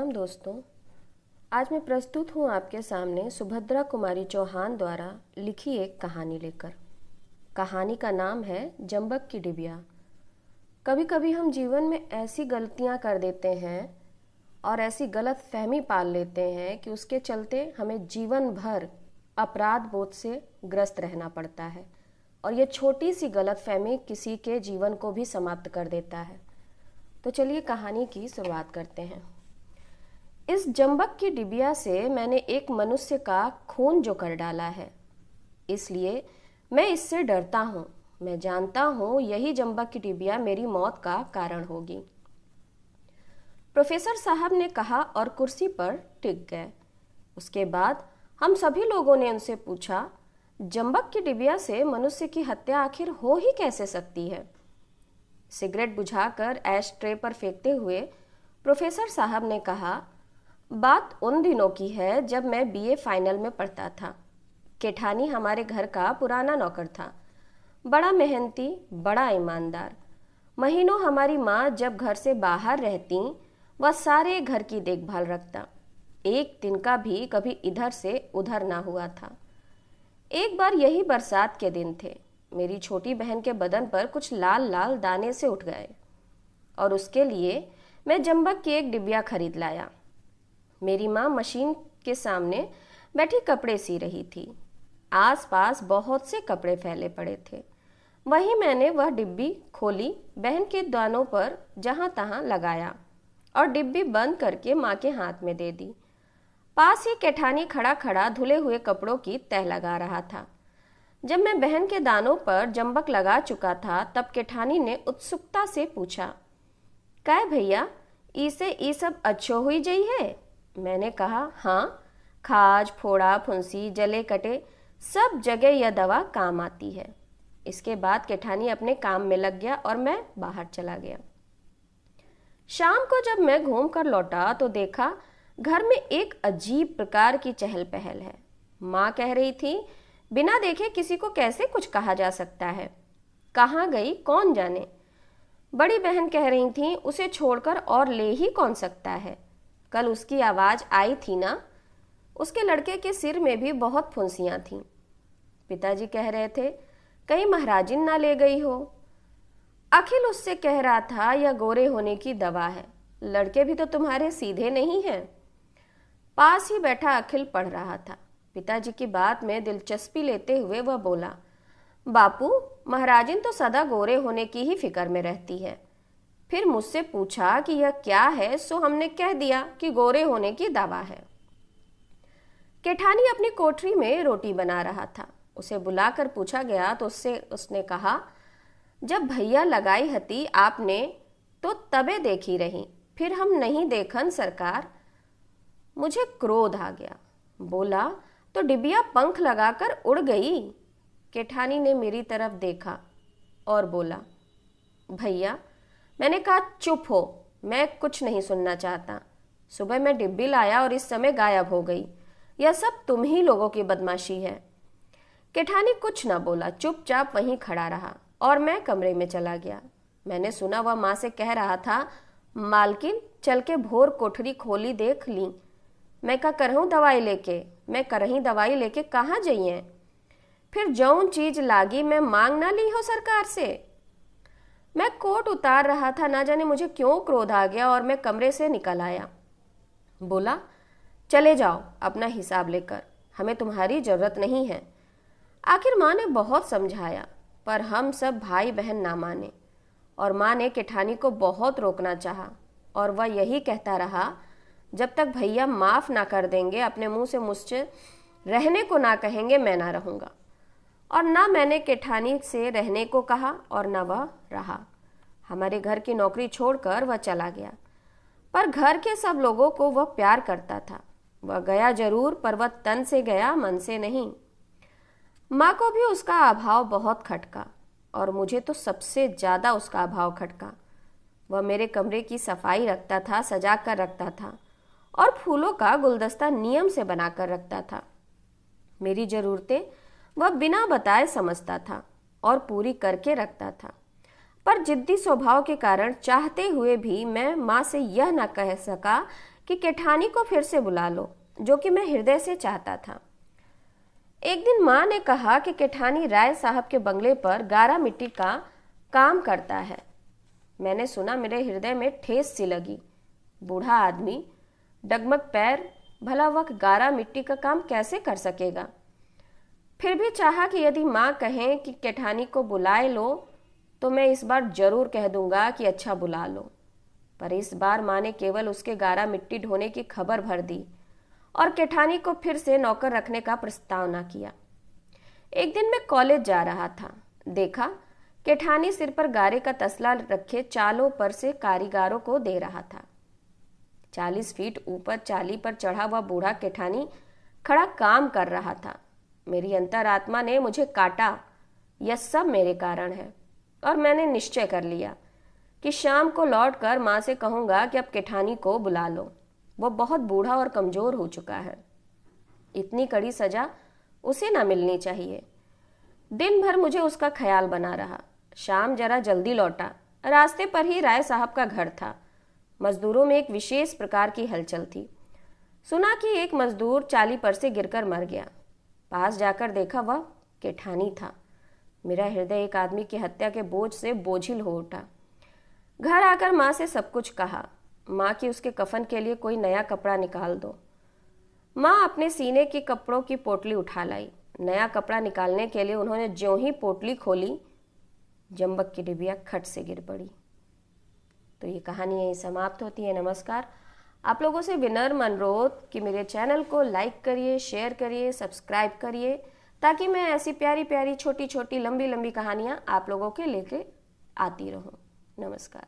प्रणाम दोस्तों। आज मैं प्रस्तुत हूँ आपके सामने सुभद्रा कुमारी चौहान द्वारा लिखी एक कहानी लेकर। कहानी का नाम है जंबक की डिबिया। कभी कभी हम जीवन में ऐसी गलतियाँ कर देते हैं और ऐसी गलत फहमी पाल लेते हैं कि उसके चलते हमें जीवन भर अपराध बोध से ग्रस्त रहना पड़ता है और ये छोटी सी गलत फहमी किसी के जीवन को भी समाप्त कर देता है। तो चलिए कहानी की शुरुआत करते हैं। इस जंबक की डिबिया से मैंने एक मनुष्य का खून जो कर डाला है, इसलिए मैं इससे डरता हूँ। मैं जानता हूँ यही जंबक की डिबिया मेरी मौत का कारण होगी। प्रोफेसर साहब ने कहा और कुर्सी पर टिक गए। उसके बाद हम सभी लोगों ने उनसे पूछा, जंबक की डिबिया से मनुष्य की हत्या आखिर हो ही कैसे सकती है? सिगरेट बुझाकर ऐश ट्रे पर फेंकते हुए प्रोफेसर साहब ने कहा, बात उन दिनों की है जब मैं बीए फाइनल में पढ़ता था। केठानी हमारे घर का पुराना नौकर था, बड़ा मेहनती, बड़ा ईमानदार। महीनों हमारी माँ जब घर से बाहर रहती, वह सारे घर की देखभाल रखता। एक दिन का भी कभी इधर से उधर ना हुआ था। एक बार यही बरसात के दिन थे। मेरी छोटी बहन के बदन पर कुछ लाल लाल दाने से उठ गए और उसके लिए मैं जंबक की एक डिबिया खरीद लाया। मेरी माँ मशीन के सामने बैठी कपड़े सी रही थी। आसपास बहुत से कपड़े फैले पड़े थे। वहीं मैंने वह डिब्बी खोली, बहन के दानों पर जहां तहां लगाया और डिब्बी बंद करके माँ के हाथ में दे दी। पास ही केठानी खड़ा खड़ा धुले हुए कपड़ों की तह लगा रहा था। जब मैं बहन के दानों पर जंबक लगा चुका था, तब केठानी ने उत्सुकता से पूछा, काय भैया, इसे ई सब अच्छो हुई जई है? मैंने कहा, हाँ, खाज, फोड़ा, फुंसी, जले कटे सब जगह यह दवा काम आती है। इसके बाद केठानी अपने काम में लग गया और मैं बाहर चला गया। शाम को जब मैं घूम कर लौटा तो देखा घर में एक अजीब प्रकार की चहल पहल है। माँ कह रही थी, बिना देखे किसी को कैसे कुछ कहा जा सकता है? कहाँ गई कौन जाने। बड़ी बहन कह रही थी, उसे छोड़कर और ले ही कौन सकता है? कल उसकी आवाज आई थी ना। उसके लड़के के सिर में भी बहुत फुंसियां थीं। पिताजी कह रहे थे, कहीं महाराजिन ना ले गई हो। अखिल उससे कह रहा था, यह गोरे होने की दवा है। लड़के भी तो तुम्हारे सीधे नहीं हैं। पास ही बैठा अखिल पढ़ रहा था। पिताजी की बात में दिलचस्पी लेते हुए वह बोला, बापू, महाराजिन तो सदा गोरे होने की ही फिक्र में रहती है। फिर मुझसे पूछा कि यह क्या है, सो हमने कह दिया कि गोरे होने की दवा है। केठानी अपनी कोठरी में रोटी बना रहा था। उसे बुलाकर पूछा गया तो उसने कहा, जब भैया लगाई हती आपने तो तबे देखी रही, फिर हम नहीं देखन सरकार। मुझे क्रोध आ गया। बोला, तो डिबिया पंख लगाकर उड़ गई। केठानी ने मेरी तरफ देखा और बोला, भैया, मैंने कहा चुप हो, मैं कुछ नहीं सुनना चाहता। सुबह मैं डिब्बी लाया और इस समय गायब हो गई। यह सब तुम ही लोगों की बदमाशी है। केठानी कुछ ना बोला, चुपचाप वहीं खड़ा रहा और मैं कमरे में चला गया। मैंने सुना वह माँ से कह रहा था, मालकिन चल के भोर कोठरी खोली देख ली। मैं का करहूँ दवाई लेके, मैं करही दवाई लेके कहाँ जाइए? फिर जौन चीज लागी मैं मांग ना ली हो सरकार से। मैं कोट उतार रहा था, ना जाने मुझे क्यों क्रोध आ गया और मैं कमरे से निकल आया। बोला, चले जाओ अपना हिसाब लेकर, हमें तुम्हारी जरूरत नहीं है। आखिर माँ ने बहुत समझाया, पर हम सब भाई बहन ना माने और माँ ने केठानी को बहुत रोकना चाहा और वह यही कहता रहा, जब तक भैया माफ ना कर देंगे, अपने मुंह से मुझसे रहने को ना कहेंगे, मैं ना रहूंगा। और ना मैंने केठानी से रहने को कहा और ना वह रहा। हमारे घर की नौकरी छोड़कर वह चला गया, पर घर के सब लोगों को वह प्यार करता था। वह गया जरूर, पर वह तन से गया, मन से नहीं। माँ को भी उसका अभाव बहुत खटका और मुझे तो सबसे ज्यादा उसका अभाव खटका। वह मेरे कमरे की सफाई रखता था, सजा कर रखता था और फूलों का गुलदस्ता नियम से बनाकर रखता था। मेरी जरूरतें वह बिना बताए समझता था और पूरी करके रखता था। पर जिद्दी स्वभाव के कारण चाहते हुए भी मैं माँ से यह न कह सका कि केठानी को फिर से बुला लो, जो कि मैं हृदय से चाहता था। एक दिन माँ ने कहा कि केठानी राय साहब के बंगले पर गारा मिट्टी का काम करता है। मैंने सुना, मेरे हृदय में ठेस सी लगी। बूढ़ा आदमी, डगमग पैर, भला वह गारा मिट्टी का काम कैसे कर सकेगा? फिर भी चाहा कि यदि माँ कहें कि केठानी को बुलाए लो तो मैं इस बार जरूर कह दूंगा कि अच्छा बुला लो। पर इस बार माँ ने केवल उसके गारा मिट्टी ढोने की खबर भर दी और केठानी को फिर से नौकर रखने का प्रस्ताव न किया। एक दिन मैं कॉलेज जा रहा था, देखा केठानी सिर पर गारे का तसला रखे चालों पर से कारीगरों को दे रहा था। 40 फीट ऊपर चाली पर चढ़ा हुआ बूढ़ा केठानी खड़ा काम कर रहा था। मेरी अंतरात्मा ने मुझे काटा, यह सब मेरे कारण है। और मैंने निश्चय कर लिया कि शाम को लौटकर माँ से कहूँगा कि अब केठानी को बुला लो, वो बहुत बूढ़ा और कमज़ोर हो चुका है। इतनी कड़ी सज़ा उसे ना मिलनी चाहिए। दिन भर मुझे उसका ख्याल बना रहा। शाम जरा जल्दी लौटा। रास्ते पर ही राय साहब का घर था। मजदूरों में एक विशेष प्रकार की हलचल थी। सुना कि एक मजदूर चाली पर से गिरकर मर गया। पास जाकर देखा, वह केठानी था। मेरा हृदय एक आदमी की हत्या के बोझ से बोझिल हो उठा। घर आकर माँ से सब कुछ कहा। माँ की उसके कफन के लिए कोई नया कपड़ा निकाल दो। माँ अपने सीने की कपड़ों की पोटली उठा लाई। नया कपड़ा निकालने के लिए उन्होंने ज्यों ही पोटली खोली, जंबक की डिबिया खट से गिर पड़ी। तो ये कहानी यहीं समाप्त होती है। नमस्कार। आप लोगों से विनम्र अनुरोध कि मेरे चैनल को लाइक करिए, शेयर करिए, सब्सक्राइब करिए, ताकि मैं ऐसी प्यारी प्यारी छोटी छोटी लंबी लंबी कहानियाँ आप लोगों के लेके आती रहूँ। नमस्कार।